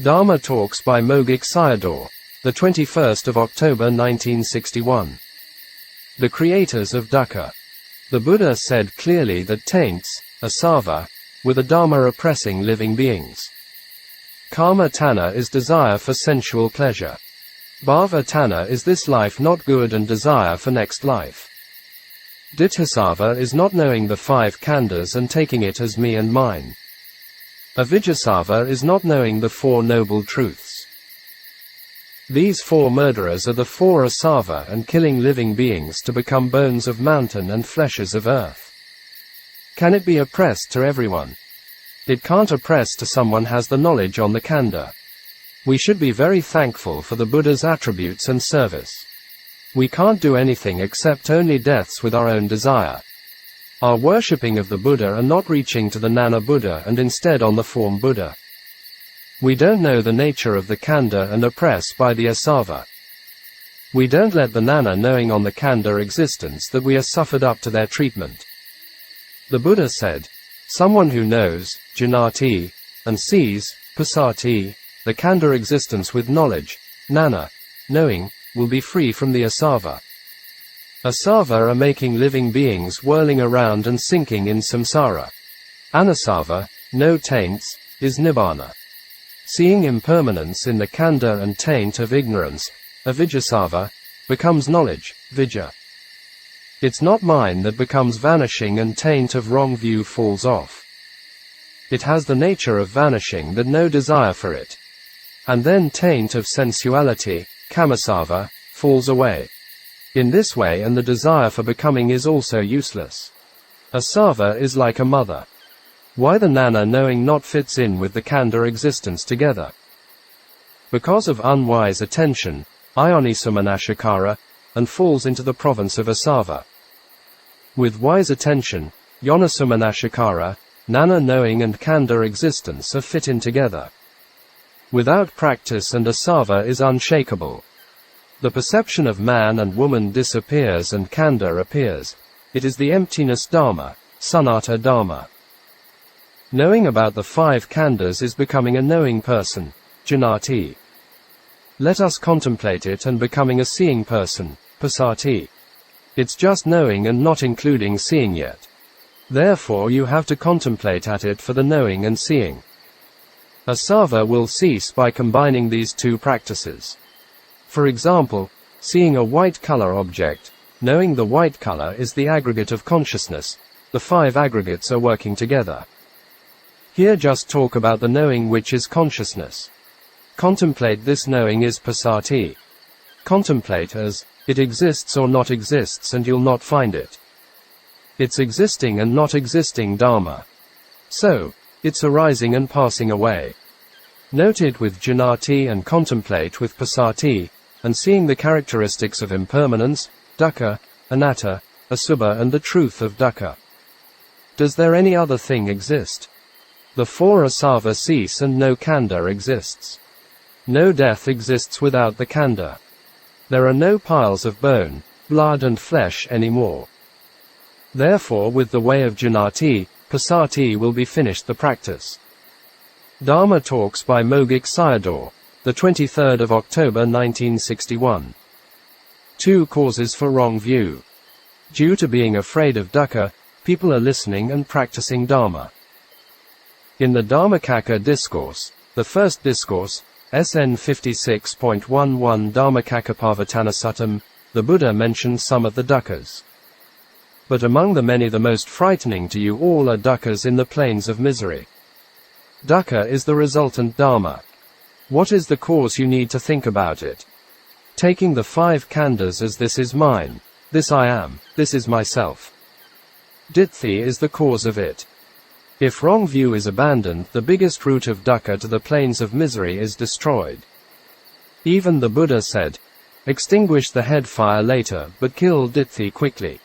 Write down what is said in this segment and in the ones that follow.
Dhamma Talks by Mogok Sayadaw, the 21st of October 1961. The Creators of Dukkha. The Buddha said clearly that taints, asava, were the Dhamma oppressing living beings. Kama tanha is desire for sensual pleasure. Bhava tanha is this life not good and desire for next life. Ditthasava is not knowing the five khandhas and taking it as me and mine. Avijjasava is not knowing the Four Noble Truths. These four murderers are the four asava and killing living beings to become bones of mountain and fleshes of earth. Can it be oppressed to everyone? It can't oppress to someone has the knowledge on the khandha. We should be very thankful for the Buddha's attributes and service. We can't do anything except only deaths with our own desire. Our worshipping of the Buddha are not reaching to the Nana Buddha and instead on the form Buddha. We don't know the nature of the khandha and oppress by the asava. We don't let the Nana knowing on the khandha existence that we are suffered up to their treatment. The Buddha said, someone who knows, janati, and sees, pasati, the khandha existence with knowledge, nana, knowing, will be free from the asava. Asava are making living beings whirling around and sinking in samsara. Anasava, no taints, is nibbana. Seeing impermanence in the khandha and taint of ignorance, avijjasava, becomes knowledge, vijja. It's not mine that becomes vanishing and taint of wrong view falls off. It has the nature of vanishing that no desire for it. And then taint of sensuality, kamasava, falls away. In this way and the desire for becoming is also useless. Asava is like a mother. Why the Nana knowing not fits in with the khandha existence together? Because of unwise attention, ayonisamanashikara, and falls into the province of asava. With wise attention, yonisamanashikara, Nana knowing and khandha existence are fit in together. Without practice and asava is unshakable. The perception of man and woman disappears and khandha appears. It is the emptiness Dhamma, sunnata Dhamma. Knowing about the five khandhas is becoming a knowing person, janati. Let us contemplate it and becoming a seeing person, pasati. It's just knowing and not including seeing yet. Therefore you have to contemplate at it for the knowing and seeing. Asava will cease by combining these two practices. For example, seeing a white color object, knowing the white color is the aggregate of consciousness, the five aggregates are working together. Here just talk about the knowing which is consciousness. Contemplate this knowing is pasati. Contemplate as, it exists or not exists and you'll not find it. It's existing and not existing Dhamma. So, it's arising and passing away. Note it with janati and contemplate with pasati, and seeing the characteristics of impermanence, dukkha, anatta, asubha and the truth of dukkha. Does there any other thing exist? The four asava cease and no khandha exists. No death exists without the khandha. There are no piles of bone, blood and flesh anymore. Therefore with the way of janati, pasati will be finished the practice. Dhamma Talks by Mogok Sayadaw, the 23rd of October 1961. 2 causes for wrong view. Due to being afraid of dukkha, people are listening and practicing Dhamma. In the Dhammakaka discourse, the first discourse, SN 56.11 Dhammakakapavatana Suttam, the Buddha mentions some of the dukkhas. But among the many the most frightening to you all are dukkhas in the plains of misery. Dukkha is the resultant Dhamma. What is the cause you need to think about it? Taking the five khandhas as this is mine, this I am, this is myself. Ditthi is the cause of it. If wrong view is abandoned, the biggest root of dukkha to the plains of misery is destroyed. Even the Buddha said, extinguish the head fire later, but kill ditthi quickly.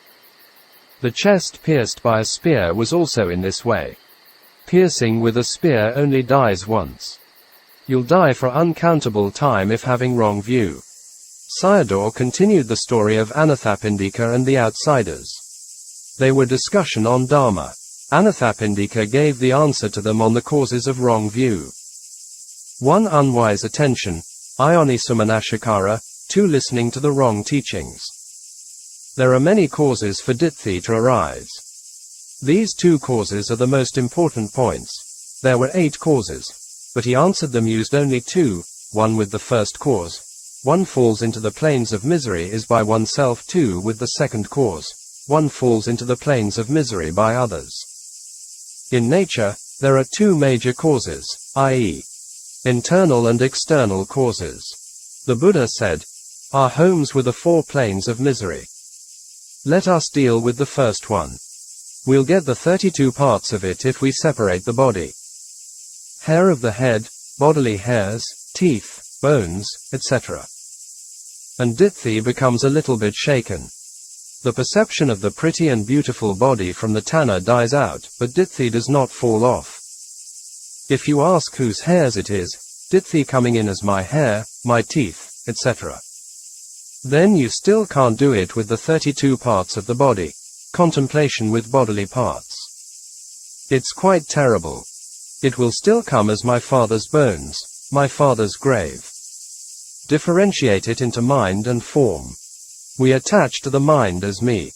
The chest pierced by a spear was also in this way. Piercing with a spear only dies once. You'll die for uncountable time if having wrong view. Sayadaw continued the story of Anathapindika and the outsiders. They were discussion on Dhamma. Anathapindika gave the answer to them on the causes of wrong view. 1. Unwise attention, Ionisamanashikara, 2. Listening to the wrong teachings. There are many causes for ditthi to arise. These 2 causes are the most important points. There were 8 causes, but he answered them used only 2, 1 with the first cause. 1 falls into the planes of misery is by oneself, 2 with the second cause. 1 falls into the planes of misery by others. In nature, there are 2 major causes, i.e., internal and external causes. The Buddha said, "Our homes were the 4 planes of misery." Let us deal with the first one. We'll get the 32 parts of it if we separate the body. Hair of the head, bodily hairs, teeth, bones, etc. And ditthi becomes a little bit shaken. The perception of the pretty and beautiful body from the Dāna dies out, but ditthi does not fall off. If you ask whose hairs it is, ditthi coming in as my hair, my teeth, etc. Then you still can't do it with the 32 parts of the body. Contemplation with bodily parts. It's quite terrible. It will still come as my father's bones, my father's grave. Differentiate it into mind and form. We attach to the mind as me.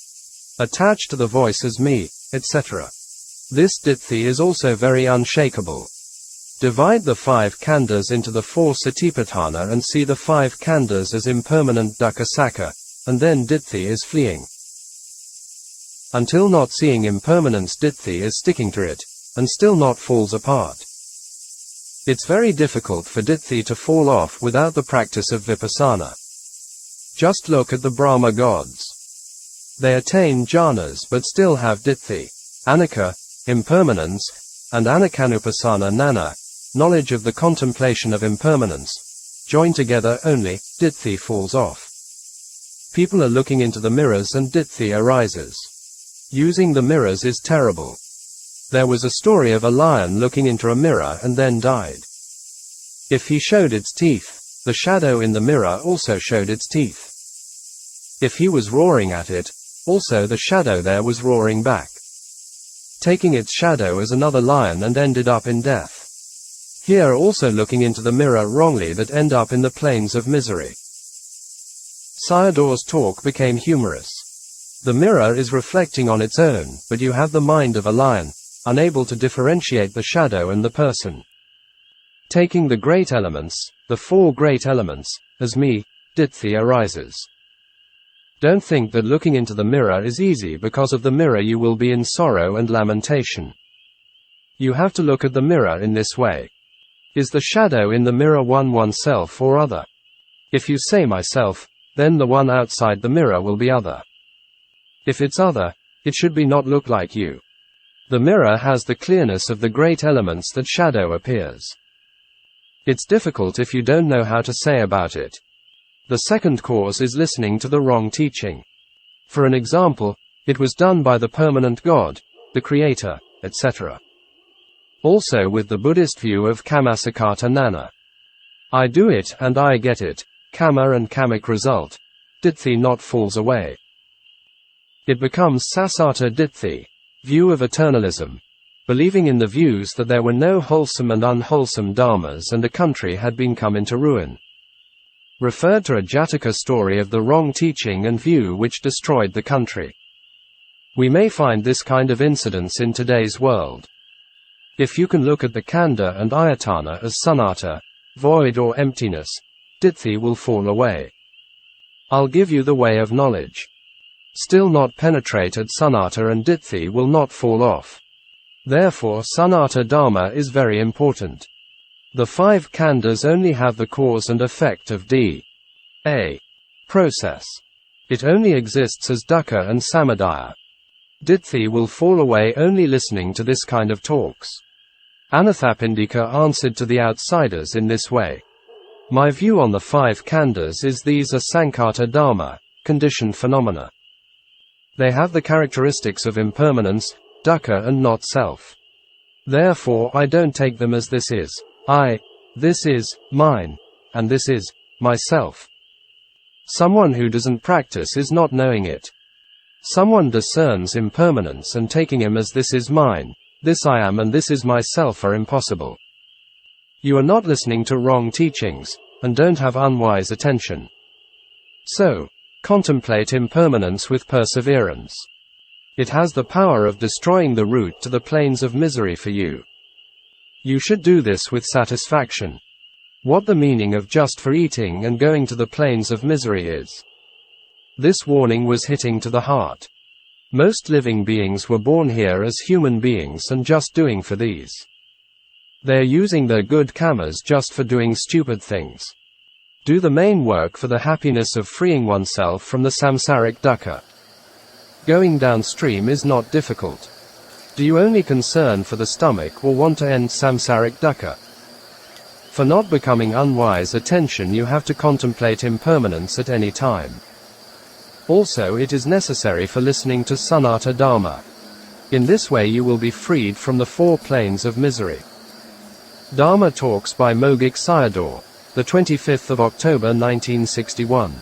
Attach to the voice as me, etc. This ditthi is also very unshakable. Divide the 5 khandhas into the 4 satipatthana and see the 5 khandhas as impermanent dukkha sakha, and then ditthi is fleeing. Until not seeing impermanence, ditthi is sticking to it, and still not falls apart. It's very difficult for ditthi to fall off without the practice of vipassana. Just look at the Brahma gods. They attain jhanas but still have ditthi, anicca, impermanence, and anakanupasana nana, knowledge of the contemplation of impermanence. Joined together only, ditthi falls off. People are looking into the mirrors and ditthi arises. Using the mirrors is terrible. There was a story of a lion looking into a mirror and then died. If he showed its teeth, the shadow in the mirror also showed its teeth. If he was roaring at it, also the shadow there was roaring back. Taking its shadow as another lion and ended up in death. Here also looking into the mirror wrongly that end up in the planes of misery. Sayadaw's talk became humorous. The mirror is reflecting on its own, but you have the mind of a lion, unable to differentiate the shadow and the person. Taking the great elements, the 4 great elements, as me, ditthi arises. Don't think that looking into the mirror is easy, because of the mirror you will be in sorrow and lamentation. You have to look at the mirror in this way. Is the shadow in the mirror oneself or other? If you say myself, then the one outside the mirror will be other. If it's other, it should be not look like you. The mirror has the clearness of the great elements that shadow appears. It's difficult if you don't know how to say about it. The second cause is listening to the wrong teaching. For an example, it was done by the permanent God, the Creator, etc. Also with the Buddhist view of kamasakata nana. I do it and I get it, kama and kamic result. Ditthi not falls away. It becomes sasata ditthi, view of eternalism, believing in the views that there were no wholesome and unwholesome dharmas and the country had been come into ruin. Referred to a Jataka story of the wrong teaching and view which destroyed the country. We may find this kind of incidents in today's world. If you can look at the khandha and ayatana as sanata, void or emptiness, ditthi will fall away. I'll give you the way of knowledge. Still not penetrated sanata and ditthi will not fall off. Therefore sanata dharma is very important. The 5 khandhas only have the cause and effect of a process. It only exists as dukkha and samadaya. Ditthi will fall away only listening to this kind of talks. Anathapindika answered to the outsiders in this way. My view on the 5 khandhas is these are sankhata dharma, conditioned phenomena. They have the characteristics of impermanence, dukkha and not self. Therefore I don't take them as this is I, this is mine, and this is myself. Someone who doesn't practice is not knowing it. Someone discerns impermanence and taking him as this is mine, this I am and this is myself are impossible. You are not listening to wrong teachings, and don't have unwise attention. So, contemplate impermanence with perseverance. It has the power of destroying the route to the planes of misery for you. You should do this with satisfaction. What the meaning of just for eating and going to the planes of misery is. This warning was hitting to the heart. Most living beings were born here as human beings and just doing for these. They're using their good karmas just for doing stupid things. Do the main work for the happiness of freeing oneself from the samsaric dukkha. Going downstream is not difficult. Do you only concern for the stomach or want to end samsaric dukkha? For not becoming unwise attention you have to contemplate impermanence at any time. Also it is necessary for listening to Sanata Dhamma. In this way you will be freed from the 4 planes of misery. Dharma Talks by Mogok Sayadaw, the 25th of October 1961.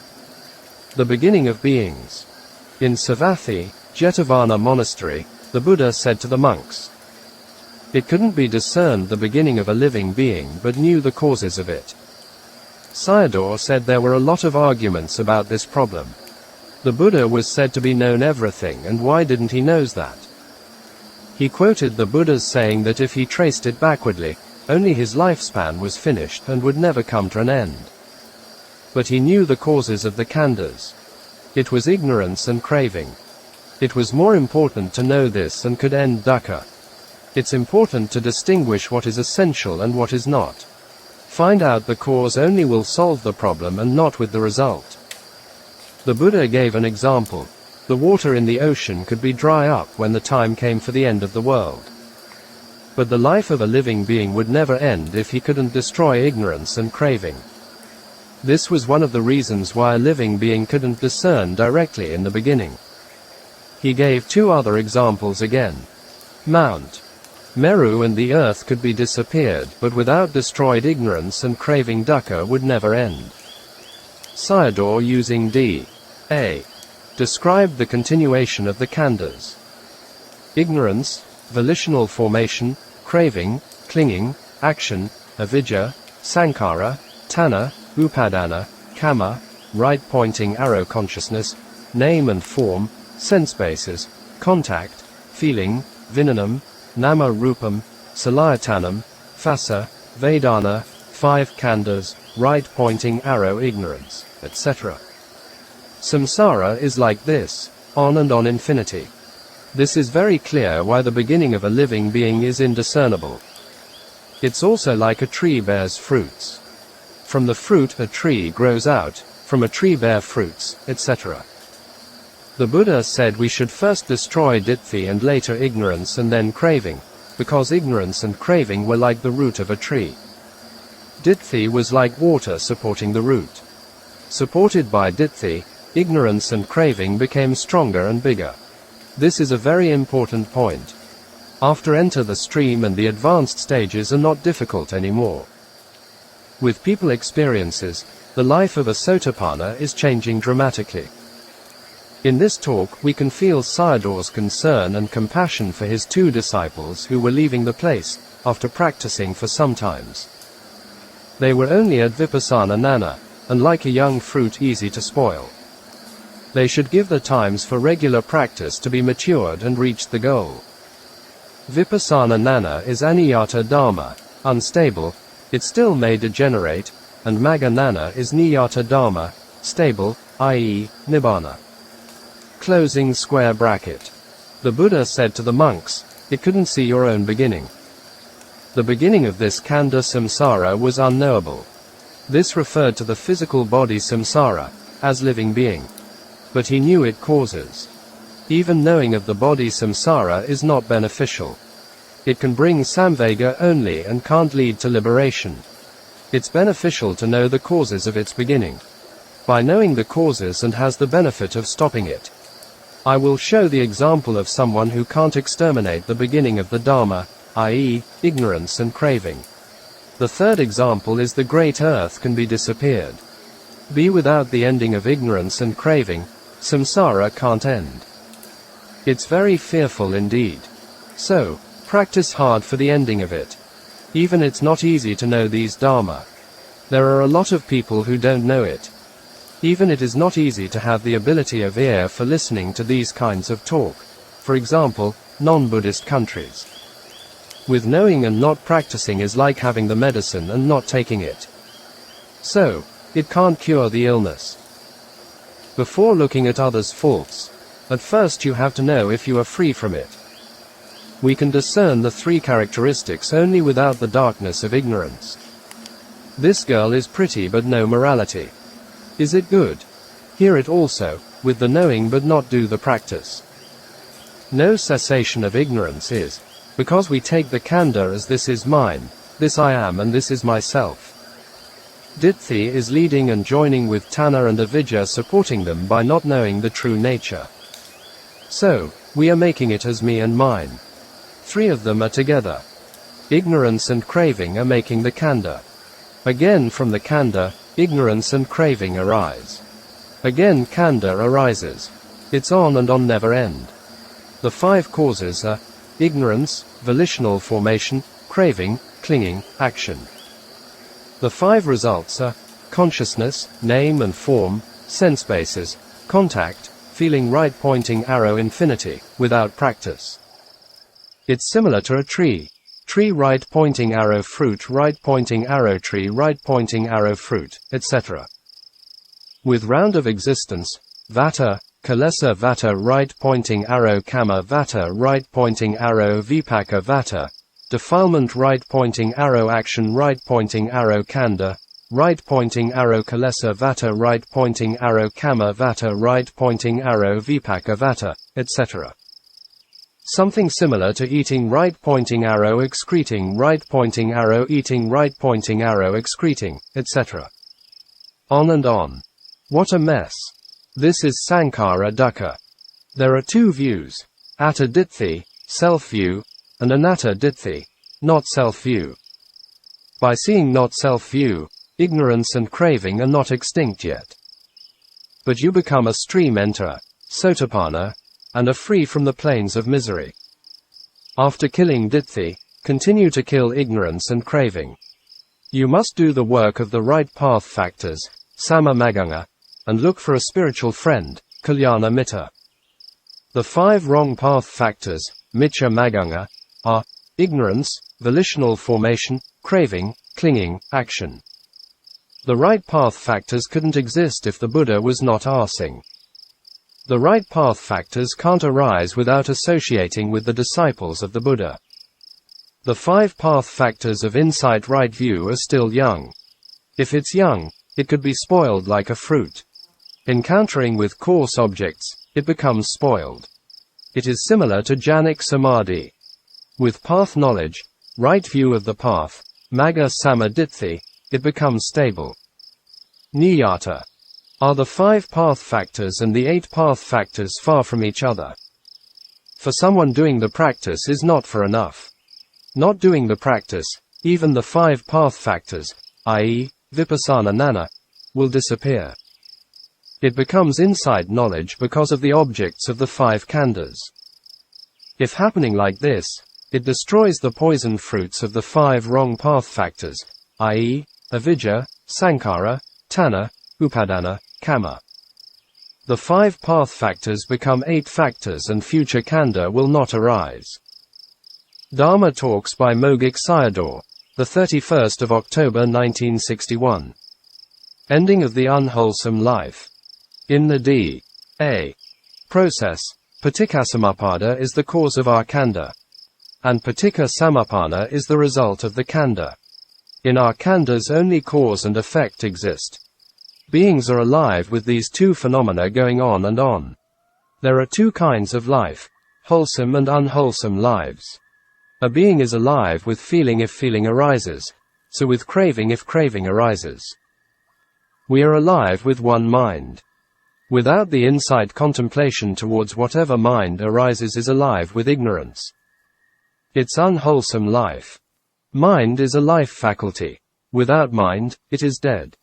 The Beginning of Beings. In Savatthi, Jetavana Monastery, the Buddha said to the monks, it couldn't be discerned the beginning of a living being but knew the causes of it. Sayadaw said there were a lot of arguments about this problem. The Buddha was said to be known everything, and why didn't he knows that? He quoted the Buddha's saying that if he traced it backwardly, only his lifespan was finished and would never come to an end. But he knew the causes of the khandhas. It was ignorance and craving. It was more important to know this and could end dukkha. It's important to distinguish what is essential and what is not. Find out the cause only will solve the problem and not with the result. The Buddha gave an example. The water in the ocean could be dry up when the time came for the end of the world. But the life of a living being would never end if he couldn't destroy ignorance and craving. This was one of the reasons why a living being couldn't discern directly in the beginning. He gave 2 other examples again. Mount Meru and the earth could be disappeared, but without destroyed ignorance and craving dukkha would never end. Sayadaw using D.A. described the continuation of the khandhas. Ignorance, volitional formation, craving, clinging, action, avidya, sankhara, tanha, upadana, kama, right pointing arrow consciousness, name and form, sense bases, contact, feeling, vinanam, nama rupam, salayatanam, phassa, vedana, 5 khandhas, right pointing arrow ignorance, etc. Samsara is like this, on and on infinity. This is very clear why the beginning of a living being is indiscernible. It's also like a tree bears fruits. From the fruit a tree grows out, from a tree bear fruits, etc. The Buddha said we should first destroy ditthi and later ignorance and then craving, because ignorance and craving were like the root of a tree. Ditthi was like water supporting the root. Supported by ditthi, ignorance and craving became stronger and bigger. This is a very important point. After enter the stream and the advanced stages are not difficult anymore. With people experiences, the life of a Sotapanna is changing dramatically. In this talk we can feel Sayadaw's concern and compassion for his 2 disciples who were leaving the place, after practicing for some times. They were only at Vipassana Nana, and like a young fruit easy to spoil. They should give the times for regular practice to be matured and reach the goal. Vipassana Nana is aniyata dharma, unstable, it still may degenerate, and Magga Nana is niyata dharma, stable, i.e., nibbana. Closing square bracket. The Buddha said to the monks, it couldn't see your own beginning. The beginning of this khandha samsara was unknowable. This referred to the physical body samsara, as living being. But he knew its causes. Even knowing of the body samsara is not beneficial. It can bring samvega only and can't lead to liberation. It's beneficial to know the causes of its beginning. By knowing the causes and has the benefit of stopping it. I will show the example of someone who can't exterminate the beginning of the Dhamma, i.e., ignorance and craving. The 3rd example is the great earth can be disappeared. Be without the ending of ignorance and craving, samsara can't end. It's very fearful indeed. So, practice hard for the ending of it. Even it's not easy to know these Dharma. There are a lot of people who don't know it. Even it is not easy to have the ability of ear for listening to these kinds of talk. For example, non-Buddhist countries. With knowing and not practicing is like having the medicine and not taking it. So, it can't cure the illness. Before looking at others' faults, at first you have to know if you are free from it. We can discern the three characteristics only without the darkness of ignorance. This girl is pretty but no morality. Is it good? Hear it also, with the knowing but not do the practice. No cessation of ignorance is, because we take the khandha as this is mine, this I am and this is myself. Ditthi is leading and joining with Dāna and Avijja supporting them by not knowing the true nature. So, we are making it as me and mine. Three of them are together. Ignorance and craving are making the khandha. Again from the khandha, ignorance and craving arise. Again khandha arises. It's on and on never end. The five causes are ignorance, volitional formation, craving, clinging, action. The five results are consciousness, name and form, sense bases, contact, feeling right pointing arrow infinity, without practice. It's similar to a tree. Tree right pointing arrow fruit right pointing arrow tree right pointing arrow fruit, etc. With round of existence, vata, kalesa vata right pointing arrow kama vata right pointing arrow vipaka vata, defilement right pointing arrow action right pointing arrow khandha, right pointing arrow kalesa vata right pointing arrow kama vata right pointing arrow vipaka vata, etc. Something similar to eating right pointing arrow excreting right pointing arrow eating right pointing arrow excreting, etc. On and on. What a mess. This is Sankhara Dukkha. There are two views, Atta Ditthi, self-view, and Anatta Ditthi, not self-view. By seeing not self-view, ignorance and craving are not extinct yet. But you become a stream enterer, Sotapanna, and are free from the plains of misery. After killing Ditthi, continue to kill ignorance and craving. You must do the work of the right path factors, Samma Maganga, and look for a spiritual friend, Kalyana Mitta. The five wrong path factors, Micca Maganga, are ignorance, volitional formation, craving, clinging, action. The right path factors couldn't exist if the Buddha was not arsing. The right path factors can't arise without associating with the disciples of the Buddha. The five path factors of insight right view are still young. If it's young, it could be spoiled like a fruit. Encountering with coarse objects, it becomes spoiled. It is similar to jhanic samadhi. With path knowledge, right view of the path, magga samma ditthi, it becomes stable. Niyata. Are the five path factors and the 8 path factors far from each other? For someone doing the practice is not for enough. Not doing the practice, even the 5 path factors, i.e., vipassana gnana, will disappear. It becomes inside knowledge because of the objects of the 5 khandhas. If happening like this, it destroys the poison fruits of the 5 wrong path factors, i.e., avijja, sankhara, tanha, upadana, kama. The 5 path factors become 8 factors and future khandha will not arise. Dhamma Talks by Mogok Sayadaw, the 31st of October 1961. Ending of the Unwholesome Life. In the D.A. process, paticca-samuppada is the cause of our khandha. And paticca-samuppanna is the result of the khandha. In our khandhas only cause and effect exist. Beings are alive with these two phenomena going on and on. There are 2 kinds of life, wholesome and unwholesome lives. A being is alive with feeling if feeling arises, so with craving if craving arises. We are alive with one mind. Without the insight contemplation towards whatever mind arises is alive with ignorance. It's unwholesome life. Mind is a life faculty. Without mind, it is dead.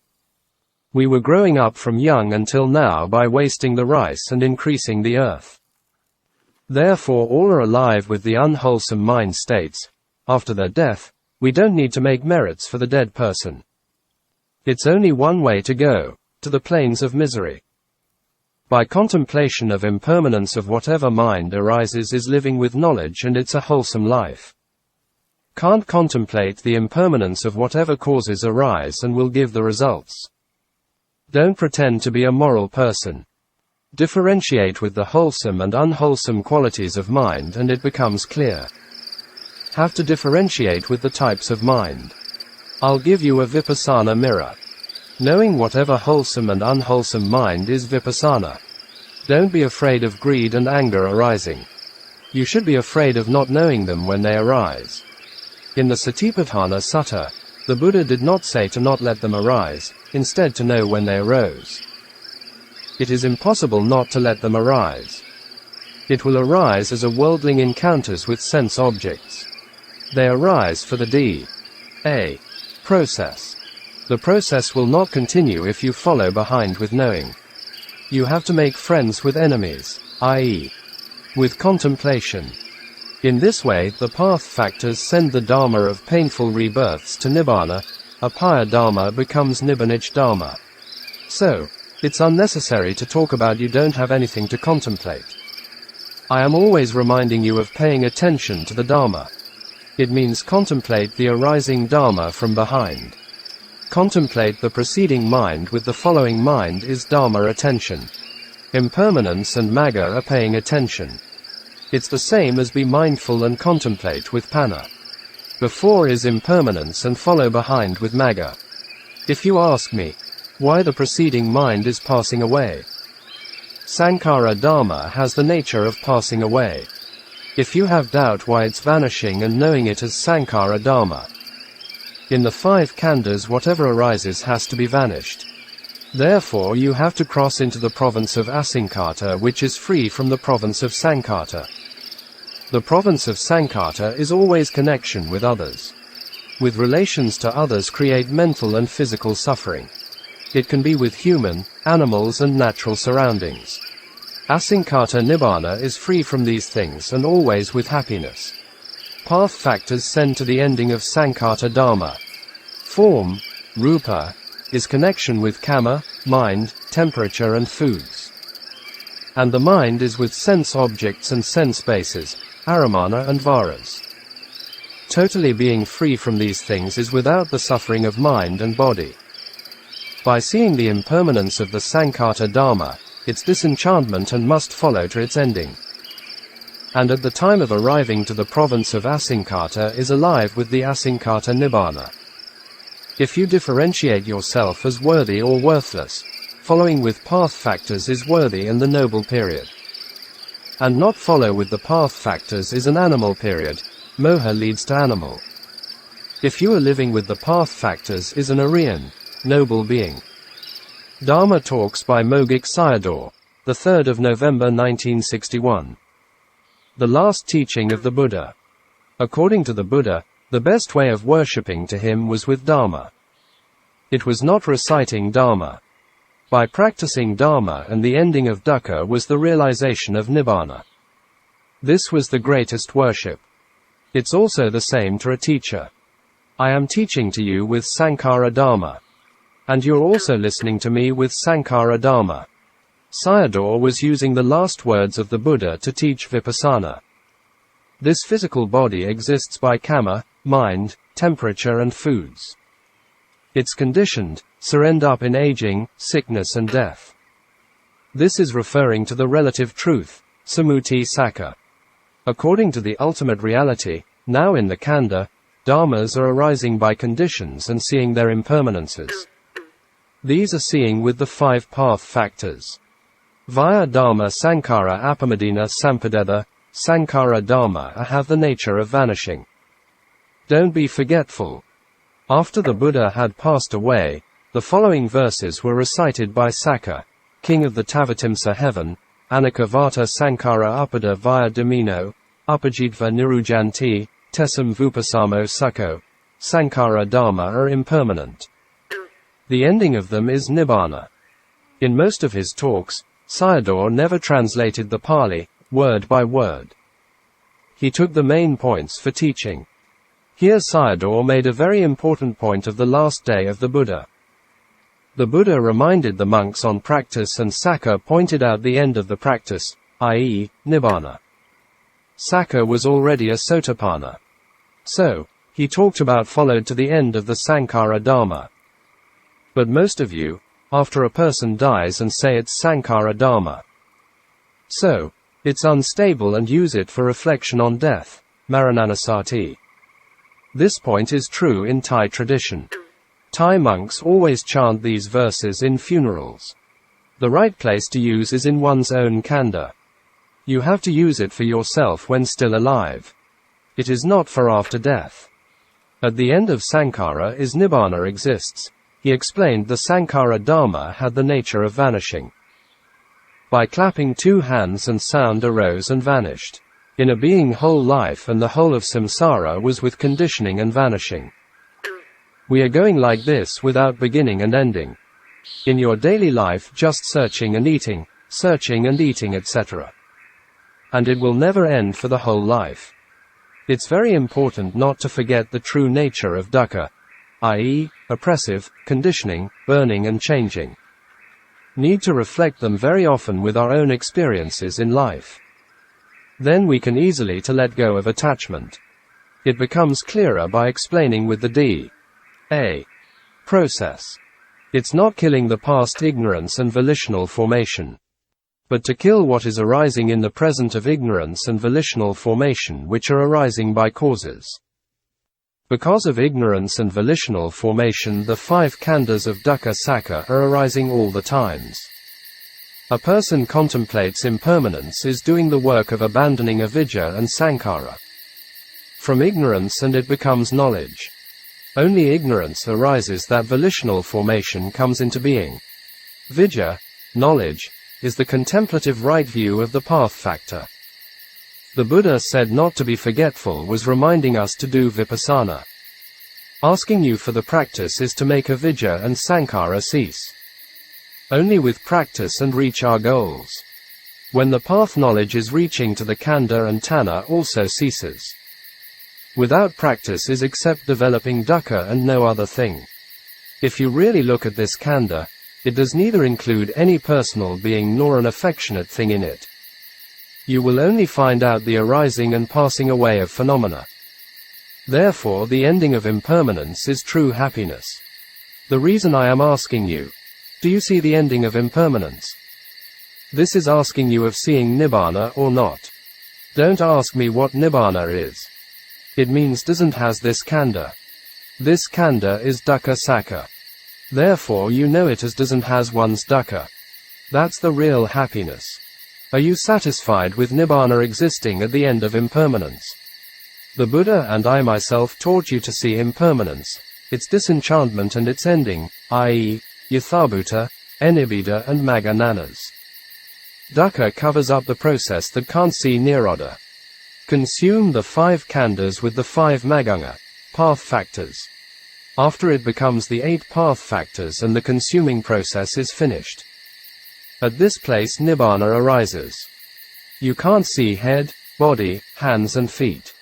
We were growing up from young until now by wasting the rice and increasing the earth. Therefore all are alive with the unwholesome mind states. After their death, We don't need to make merits for the dead person. It's only one way to go, to the plains of misery. By contemplation of impermanence of whatever mind arises is living with knowledge, and it's a wholesome life. Can't contemplate the impermanence of whatever causes arise and will give the results. Don't pretend to be a moral person. Differentiate with the wholesome and unwholesome qualities of mind and it becomes clear. Have to differentiate with the types of mind. I'll give you a vipassana mirror. Knowing whatever wholesome and unwholesome mind is vipassana. Don't be afraid of greed and anger arising. You should be afraid of not knowing them when they arise. In the Satipatthana Sutta, the Buddha did not say to not let them arise, instead to know when they arose. It is impossible not to let them arise. It will arise as a worldling encounters with sense objects. They arise for the D.A. process. The process will not continue if you follow behind with knowing. You have to make friends with enemies, i.e., with contemplation. In this way, the path factors send the Dharma of painful rebirths to Nibbana. Apaya Dharma becomes Nibbanic Dharma. So, it's unnecessary to talk about you don't have anything to contemplate. I am always reminding you of paying attention to the Dharma. It means contemplate the arising Dharma from behind. Contemplate the preceding mind with the following mind is Dharma attention. Impermanence and Magga are paying attention. It's the same as be mindful and contemplate with Panna. Before is impermanence and follow behind with Magga. If you ask me, why the preceding mind is passing away? Sankhara Dharma has the nature of passing away. If you have doubt why it's vanishing and knowing it as Sankhara Dharma. In the 5 khandhas whatever arises has to be vanished. Therefore you have to cross into the province of Asankhata which is free from the province of Sankhata. The province of Sankhata is always connection with others. With relations to others create mental and physical suffering. It can be with human, animals and natural surroundings. Asankhata Nibbana is free from these things and always with happiness. Path factors send to the ending of Sankhata Dharma. Form, rupa, is connection with kama, mind, temperature and foods. And the mind is with sense objects and sense bases, aramana and varas. Totally being free from these things is without the suffering of mind and body. By seeing the impermanence of the Sankhata Dharma, its disenchantment and must follow to its ending. And at the time of arriving to the province of Asankhata is alive with the Asankhata Nibbana. If you differentiate yourself as worthy or worthless, following with path factors is worthy and the noble period. And not follow with the path factors is an animal period, moha leads to animal. If you are living with the path factors is an Aryan, noble being. Dharma Talks by Mogok Sayadaw, the 3rd of November 1961. The last teaching of the Buddha. According to the Buddha, the best way of worshipping to him was with Dharma. It was not reciting Dharma. By practicing Dharma and the ending of dukkha was the realization of Nibbana. This was the greatest worship. It's also the same to a teacher. I am teaching to you with Sankhara Dharma. And you're also listening to me with Sankhara Dharma. Sayadaw was using the last words of the Buddha to teach vipassana. This physical body exists by kama, mind, temperature and foods. It's conditioned, end up in aging, sickness and death. This is referring to the relative truth, samuti sakha. According to the ultimate reality, now in the khandha, dharmas are arising by conditions and seeing their impermanences. These are seeing with the 5 path factors. Via Dharma Sankhara Apamadina Sampadetha, Sankhara Dharma have the nature of vanishing. Don't be forgetful. After the Buddha had passed away, the following verses were recited by Sakka, king of the Tavatimsa heaven, Anaka Vata Sankhara Upada via Domino, Upajitva Nirujanti, Tesam Vupasamo Sukho, Sankhara Dharma are impermanent. The ending of them is Nibbana. In most of his talks, Sayadaw never translated the Pali, word by word. He took the main points for teaching. Here Sayadaw made a very important point of the last day of the Buddha. The Buddha reminded the monks on practice, and Sakka pointed out the end of the practice, i.e., Nibbana. Sakka was already a Sotapanna. So, he talked about followed to the end of the Sankhara Dhamma. But most of you, after a person dies and say it's Sankhara Dhamma. So, it's unstable and use it for reflection on death, Marananasati. This point is true in Thai tradition. Thai monks always chant these verses in funerals. The right place to use is in one's own kanda. You have to use it for yourself when still alive. It is not for after death. At the end of Sankhara is Nibbana exists. He explained the Sankhara Dhamma had the nature of vanishing. By clapping two hands and sound arose and vanished. In a being whole life and the whole of samsara was with conditioning and vanishing. We are going like this without beginning and ending. In your daily life just searching and eating, etc. And it will never end for the whole life. It's very important not to forget the true nature of dukkha, i.e., oppressive, conditioning, burning and changing. Need to reflect them very often with our own experiences in life. Then we can easily to let go of attachment. It becomes clearer by explaining with the D.A. process. It's not killing the past ignorance and volitional formation, but to kill what is arising in the present of ignorance and volitional formation which are arising by causes. Because of ignorance and volitional formation the 5 khandhas of dukkha sakka are arising all the times. A person contemplates impermanence is doing the work of abandoning avidya and sankhara. From ignorance and it becomes knowledge. Only ignorance arises that volitional formation comes into being. Vidya, knowledge, is the contemplative right view of the path factor. The Buddha said not to be forgetful was reminding us to do vipassana. Asking you for the practice is to make avidya and sankhara cease. Only with practice and reach our goals. When the path knowledge is reaching to the khandha and tanha also ceases. Without practice is except developing dukkha and no other thing. If you really look at this khandha, it does neither include any personal being nor an affectionate thing in it. You will only find out the arising and passing away of phenomena. Therefore the ending of impermanence is true happiness. The reason I am asking you, do you see the ending of impermanence? This is asking you of seeing Nibbana or not. Don't ask me what Nibbana is. It means doesn't has this khandha. This khandha is dukkha sakka. Therefore you know it as doesn't has one's dukkha. That's the real happiness. Are you satisfied with Nibbana existing at the end of impermanence? The Buddha and I myself taught you to see impermanence, its disenchantment and its ending, i.e., yathabhuta, enibbida and magga-nanas. Dukkha covers up the process that can't see nirodha. Consume the 5 khandhas with the 5 maganga, path factors. After it becomes the 8 path factors and the consuming process is finished. At this place Nibbana arises. You can't see head, body, hands and feet.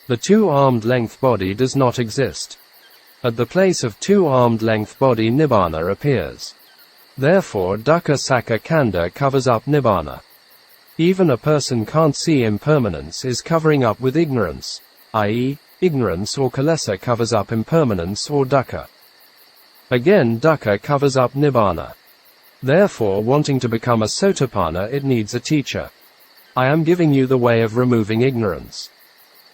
The 2-armed length body does not exist. At the place of 2-armed length body Nibbana appears. Therefore dukkha sakka khandha covers up Nibbana. Even a person can't see impermanence is covering up with ignorance, i.e., ignorance or kilesa covers up impermanence or dukkha. Again dukkha covers up Nibbana. Therefore wanting to become a sotapanna it needs a teacher. I am giving you the way of removing ignorance.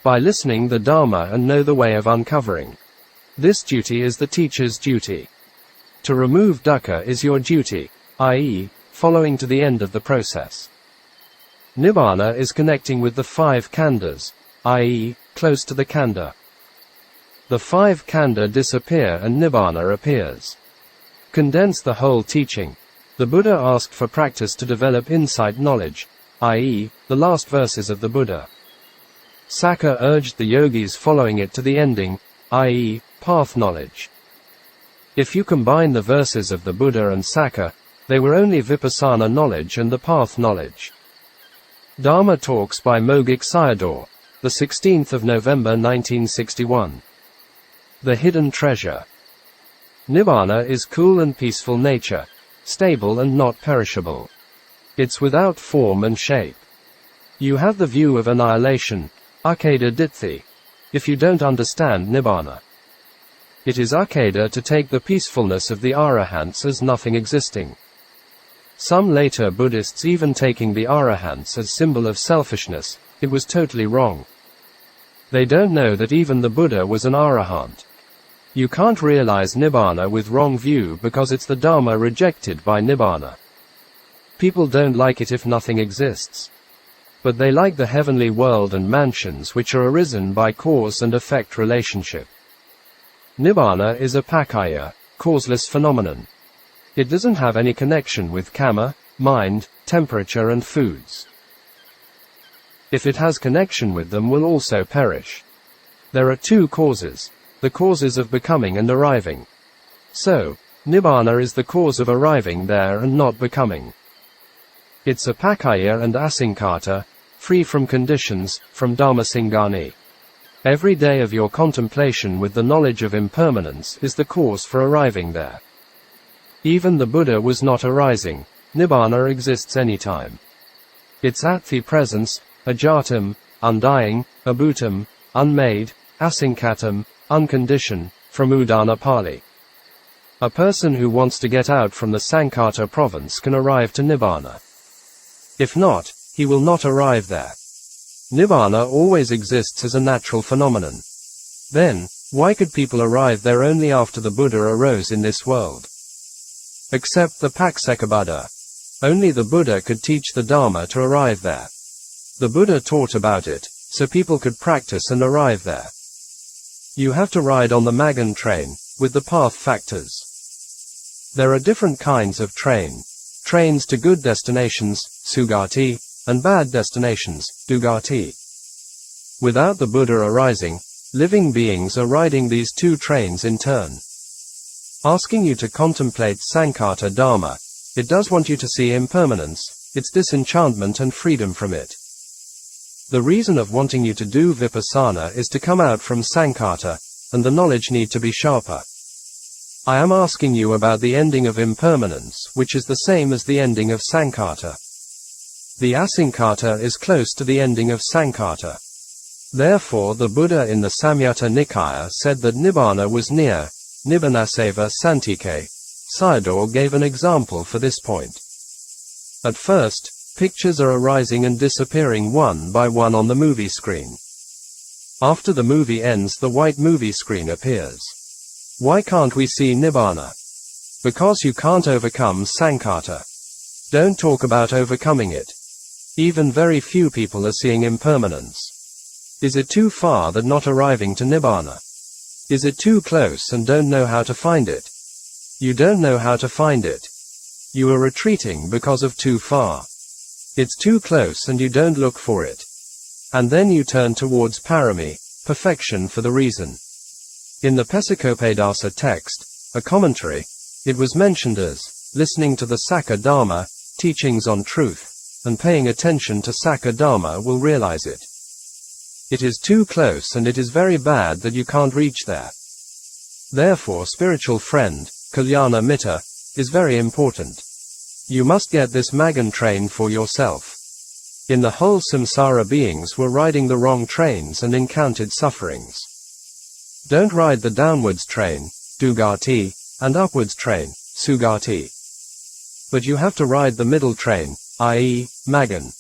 By listening the Dhamma and know the way of uncovering. This duty is the teacher's duty. To remove dukkha is your duty, i.e., following to the end of the process. Nibbana is connecting with the 5 khandhas, i.e., close to the khandha. The 5 khandha disappear and Nibbana appears. Condense the whole teaching. The Buddha asked for practice to develop insight knowledge, i.e., the last verses of the Buddha. Sakka urged the yogis following it to the ending, i.e., path knowledge. If you combine the verses of the Buddha and Sakka, they were only vipassana knowledge and the path knowledge. Dhamma Talks by Mogok Sayadaw. the 16th of November 1961. The Hidden Treasure. Nibbana is cool and peaceful nature, stable and not perishable. It's without form and shape. You have the view of annihilation, Akeda Ditthi, if you don't understand Nibbana. It is Akeda to take the peacefulness of the Arahants as nothing existing. Some later Buddhists even taking the Arahants as symbol of selfishness. It was totally wrong. They don't know that even the Buddha was an Arahant. You can't realize Nibbana with wrong view because it's the Dhamma rejected by Nibbana. People don't like it if nothing exists. But they like the heavenly world and mansions which are arisen by cause and effect relationship. Nibbana is a pakaya, causeless phenomenon. It doesn't have any connection with kama, mind, temperature and foods. If it has connection with them will also perish. There are two causes, the causes of becoming and arriving. So, Nibbana is the cause of arriving there and not becoming. It's a pakaya and asinkata, free from conditions, from dhammasingani. Every day of your contemplation with the knowledge of impermanence is the cause for arriving there. Even the Buddha was not arising. Nibbana exists anytime. It's at the presence, ajatam, undying, abhutam, unmade, asinkatam, unconditioned, from Udana Pali. A person who wants to get out from the Sankata province can arrive to Nibbana. If not, he will not arrive there. Nibbana always exists as a natural phenomenon. Then, why could people arrive there only after the Buddha arose in this world? Except the Paccekabuddha. Only the Buddha could teach the Dhamma to arrive there. The Buddha taught about it, so people could practice and arrive there. You have to ride on the Magan train, with the path factors. There are different kinds of train. Trains to good destinations, Sugati, and bad destinations, Dugati. Without the Buddha arising, living beings are riding these two trains in turn. Asking you to contemplate Sankata Dharma, it does want you to see impermanence, its disenchantment and freedom from it. The reason of wanting you to do Vipassana is to come out from Sankata, and the knowledge need to be sharper. I am asking you about the ending of impermanence, which is the same as the ending of Sankata. The Asinkata is close to the ending of Sankata. Therefore the Buddha in the Samyutta Nikaya said that Nibbana was near, Nibbanaseva Santike. Sayadaw gave an example for this point. At first, pictures are arising and disappearing one by one on the movie screen. After the movie ends, the white movie screen appears. Why can't we see Nibbana? Because you can't overcome Sankata. Don't talk about overcoming it. Even very few people are seeing impermanence. Is it too far that not arriving to Nibbana? Is it too close and don't know how to find it? You don't know how to find it. You are retreating because of too far. It's too close and you don't look for it. And then you turn towards parami, perfection for the reason. In the Pesikopadasa text, a commentary, it was mentioned as listening to the Sakka Dharma, teachings on truth, and paying attention to Sakka Dharma will realize it. It is too close and it is very bad that you can't reach there. Therefore spiritual friend, Kalyana Mitta, is very important. You must get this Magan train for yourself. In the whole samsara beings were riding the wrong trains and encountered sufferings. Don't ride the downwards train, Dugati, and upwards train, Sugati. But you have to ride the middle train, i.e., Magan.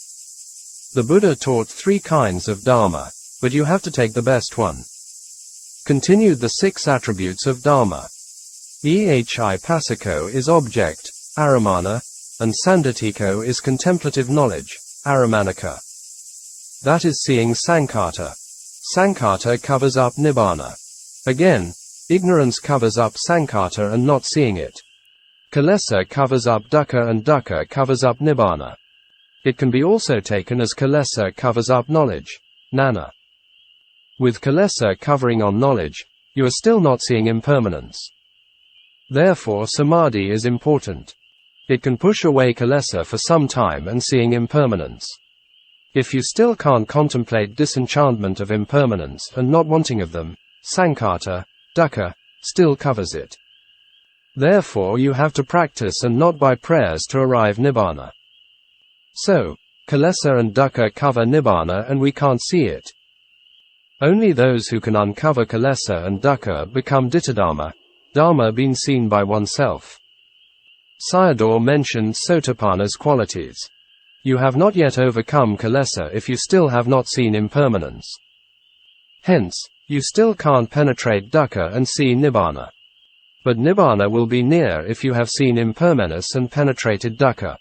The Buddha taught 3 kinds of Dharma, but you have to take the best one. Continued the 6 attributes of Dharma. Ehi Pasiko is object, Aramana, and Sandatiko is contemplative knowledge, Aramanika. That is seeing Sankata. Sankata covers up Nibbana. Again, ignorance covers up Sankata and not seeing it. Kilesa covers up Dukkha and Dukkha covers up Nibbana. It can be also taken as Kilesa covers up knowledge, Nana. With Kilesa covering on knowledge, you are still not seeing impermanence. Therefore Samadhi is important. It can push away Kilesa for some time and seeing impermanence. If you still can't contemplate disenchantment of impermanence and not wanting of them, Sankhata, Dukkha, still covers it. Therefore you have to practice and not by prayers to arrive Nibbana. So, Kilesa and Dukkha cover Nibbana and we can't see it. Only those who can uncover Kilesa and Dukkha become Dittadhamma, Dhamma being seen by oneself. Sayadaw mentioned Sotapanna's qualities. You have not yet overcome Kilesa if you still have not seen impermanence. Hence, you still can't penetrate Dukkha and see Nibbana. But Nibbana will be near if you have seen impermanence and penetrated Dukkha.